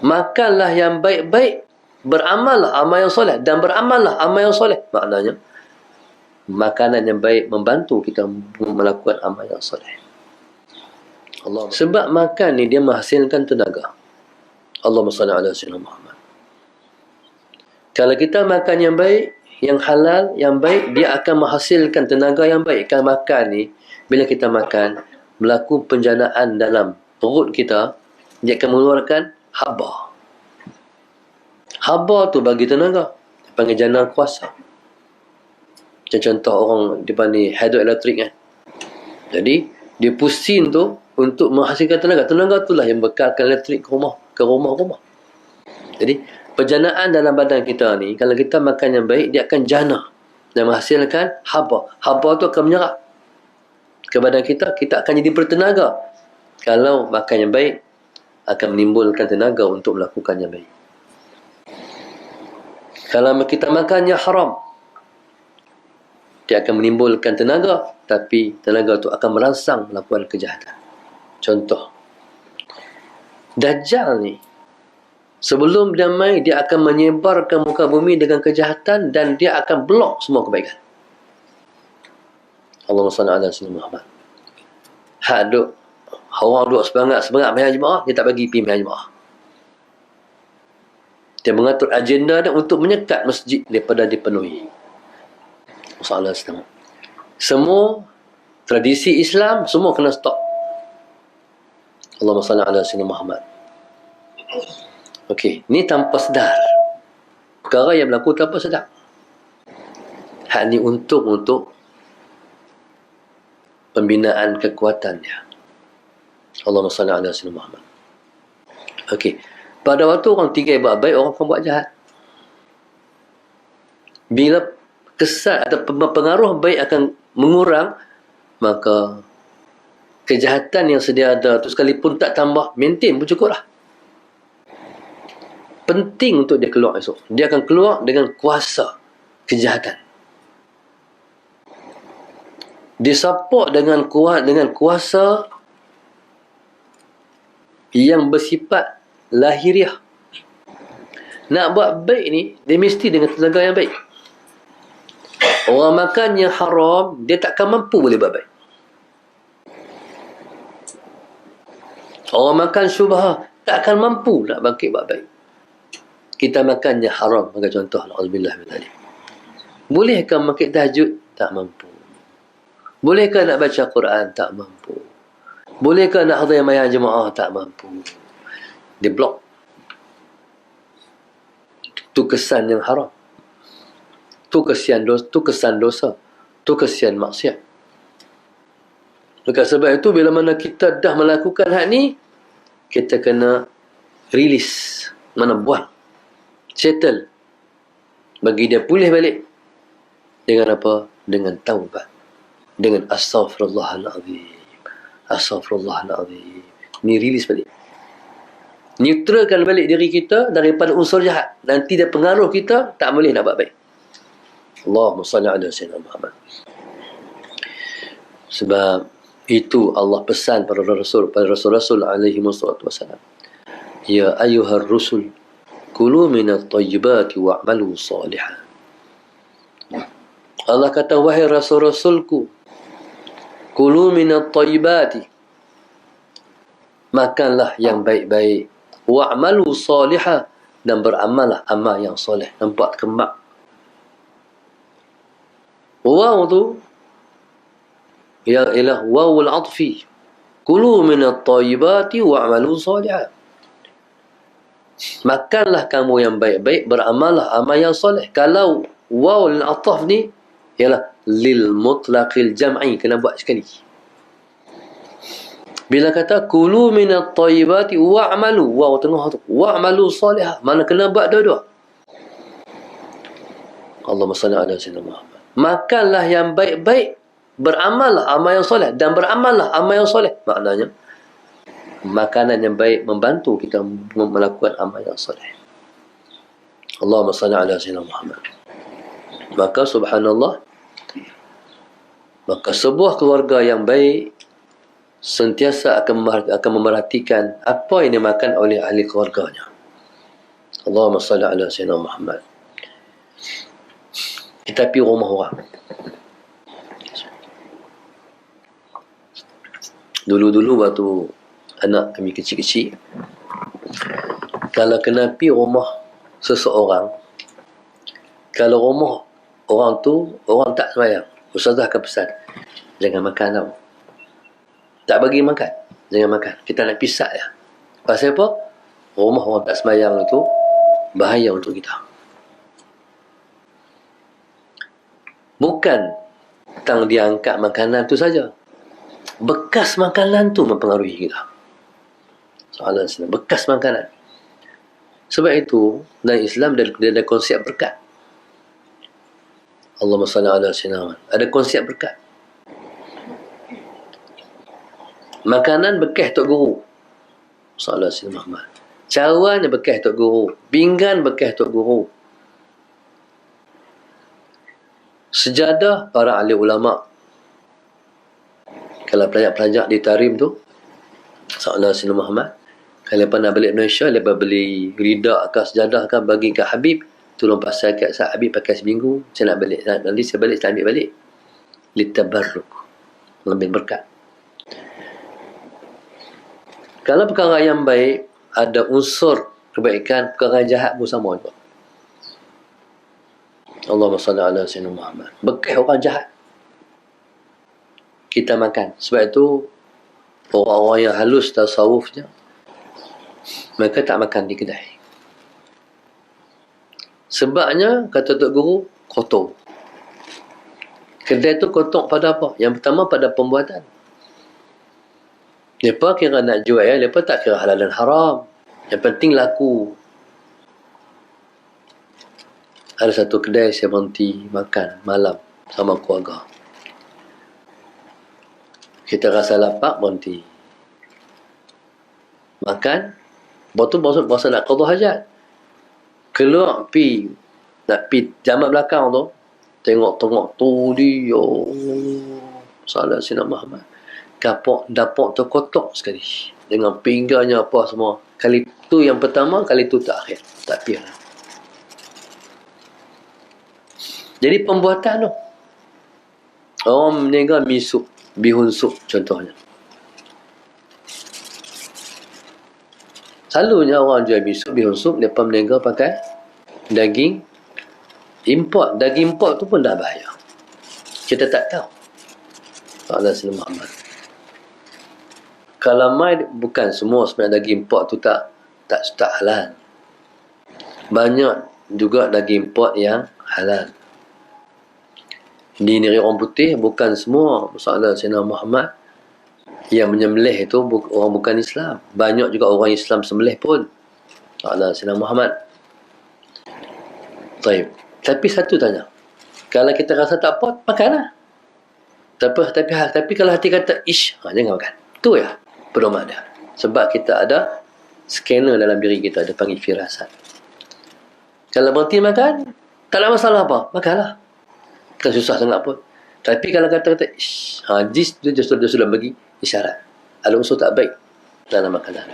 Makanlah yang baik-baik, beramallah amal yang soleh, dan beramallah amal yang soleh. Maknanya, makanan yang baik membantu kita melakukan amal yang soleh. Sebab makan ni dia menghasilkan tenaga. Allahumma salli ala sayyidina Muhammad. Kalau kita makan yang baik, yang halal, yang baik, dia akan menghasilkan tenaga yang baik. Kalau makan ni, bila kita makan, berlaku penjanaan dalam perut kita, dia akan mengeluarkan haba. Haba tu bagi tenaga. Dia panggil jana kuasa. Macam contoh orang dipanggil hidroelektrik kan. Jadi, dia pusing tu untuk menghasilkan tenaga. Tenaga itulah yang bekalkan elektrik ke rumah-rumah. Jadi, penjanaan dalam badan kita ni, kalau kita makan yang baik, dia akan jana dan menghasilkan haba. Haba tu akan menyerap ke badan kita, kita akan jadi bertenaga. Kalau makan yang baik, akan menimbulkan tenaga untuk melakukan yang baik. Kalau kita makan yang haram, dia akan menimbulkan tenaga, tapi tenaga tu akan merangsang melakukan kejahatan. Contoh, Dajjal ni, sebelum dia mai, dia akan menyebarkan muka bumi dengan kejahatan dan dia akan blok semua kebaikan. Allahumma salli ala sayyidina Muhammad. Hak duk, orang duk semangat mai jemaah, dia tak bagi pergi mai jemaah. Dia mengatur agenda dia untuk menyekat masjid daripada dipenuhi. Masalah sedang. Semua tradisi Islam semua kena stop. Allahumma salli ala sayyidina Muhammad. Okey, ni tanpa sedar. Perkara yang berlaku tanpa sedar. Hak ni untuk pembinaan kekuatannya. Allahumma salli ala sayyidina Muhammad. Okey. Pada waktu orang tinggal buat baik, orang akan buat jahat. Bila kesan atau pengaruh baik akan mengurang, maka kejahatan yang sedia ada tu sekalipun tak tambah, maintain pun cukup lah. Penting untuk dia keluar esok. Dia akan keluar dengan kuasa kejahatan. Dia support dengan kuasa yang bersifat lahiriah. Nak buat baik ni, dia mesti dengan tenaga yang baik. Orang makan yang haram, dia takkan mampu boleh buat baik. Orang makan syubhah, takkan mampu nak bangkit buat baik. Kita makan yang haram, bagi contoh, na'udzubillah min dzalik. Bolehkah bangkit tahajud? Tak mampu. Bolehkah nak baca Quran? Tak mampu. Bolehkah nak hadir mayang jemaah? Tak mampu. Dia blok. Tu kesan yang haram. Tu kesan dosa. Tu kesan maksiat. Maka sebab itu bila mana kita dah melakukan hak ni, kita kena release, mana buang, settle, bagi dia pulih balik. Dengan apa? Dengan taubat, dengan astaghfirullahaladzim, astaghfirullahaladzim. Ni release balik, neutralkan balik diri kita daripada unsur jahat. Nanti dia pengaruh kita, tak boleh nak buat baik. Allahumma salli ala sayyidina Muhammad. Sebab itu Allah pesan pada Rasul-Rasul alaihi wassalam. Ya ayyuhar rusul, kulu minat tayyibati wa'malu salihan. Allah kata, wahai Rasul-Rasulku, kulu minat tayyibati, makanlah yang baik-baik, wa'malu salihah, dan beramallah amal yang soleh. Nampak kembang. Waw tu ialah wawul atfi. Kulu minat tayyibati wa'malu salihah. Makanlah kamu yang baik-baik, beramallah amal yang soleh. Kalau wawul ataf ni ialah lil mutlaqil jam'i, kena buat sekali. Bila kata kulu minat tayyibati wa'malu, waw tengah tu, wa'malu salihah, mana kena buat dua-dua. Allahumma salli ala sayyidina Muhammad. Makanlah yang baik-baik, beramallah amal yang soleh, dan beramallah amal yang soleh. Maknanya makanan yang baik membantu kita melakukan amal yang soleh. Allahumma salli ala sayyidina Muhammad. Maka subhanallah, maka sebuah keluarga yang baik sentiasa akan memerhatikan apa yang dimakan oleh ahli keluarganya. Allahumma salli ala Sayyidina Muhammad. Kita pergi rumah orang. Dulu-dulu waktu anak kami kecil-kecil, kalau kena pergi rumah seseorang, kalau rumah orang tu, orang tak sembahyang, ustazah akan pesan, jangan makan tau. Tak bagi makan, jangan makan. Kita nak pisah ya. Pasal apa? Rumah orang tak sembahyang itu bahaya untuk kita. Bukan tentang dia angkat makanan tu saja. Bekas makanan tu mempengaruhi kita. Soalan senang. Bekas makanan. Sebab itu, dalam Islam dia ada konsep berkat. Allahumma salli ala sayyidina Muhammad. Ada konsep berkat. Makanan bekas Tok Guru. Sallallahu alaihi Muhammad. Cawan bekas Tok Guru. Pinggan bekas Tok Guru. Sejadah para ahli ulama. Kalau pelajar-pelajar di Tarim tu, Sallallahu alaihi Muhammad, kalau lepas nak balik Malaysia, lepas beli rida ke sejadah ke bagi ke Habib, tolong pasal kat Habib pakai seminggu, saya nak balik. Nanti saya balik, saya ambil balik. Litabarruk. Mengambil berkat. Kalau perkara yang baik, ada unsur kebaikan, perkara jahat pun sama juga. Allahumma salli ala Sayyidina Muhammad. Bekas orang jahat kita makan. Sebab itu orang-orang yang halus tasawufnya, mereka tak makan di kedai. Sebabnya, kata Tok Guru, kotor. Kedai tu kotor pada apa? Yang pertama pada pembuatan. Mereka kira nak jual, mereka tak kira halal dan haram. Yang penting laku. Ada satu kedai saya berhenti makan malam sama keluarga. Kita rasa lapar, berhenti makan. Berasa nak qada hajat. Keluar nak pi jamak belakang tu, tengok tu dia. Salah Sayyidina Muhammad. Dapur tu kotor sekali. Dengan pinggangnya apa semua. Kali tu yang pertama, kali tu tak akhir. Tak pihak. Jadi pembuatan tu. Orang meninggal mi sup, bihun sup contohnya. Selalunya orang jual bihun sup, mereka meninggal pakai daging import. Daging import tu pun dah bahaya. Kita tak tahu. Allah Sayyidina Muhammad. Kalau mai bukan semua sebenarnya daging import tu tak halal. Banyak juga daging import yang halal. Di negeri orang putih bukan semua masalah Sayyidina Muhammad yang menyembelih itu orang bukan Islam. Banyak juga orang Islam sembelih pun. Allah Sayyidina Muhammad. Baik. Tapi satu tanya. Kalau kita rasa tak apa, makanlah. Tapi kalau hati kata ish, jangan makan. Tu ya. Belum ada. Sebab kita ada scanner dalam diri kita, ada panggil firasat. Kalau berhenti makan, tak ada masalah apa, makanlah. Bukan susah sangat pun. Tapi kalau kata ish, dia sudah bagi isyarat. Ada unsur tak baik dalam makanan.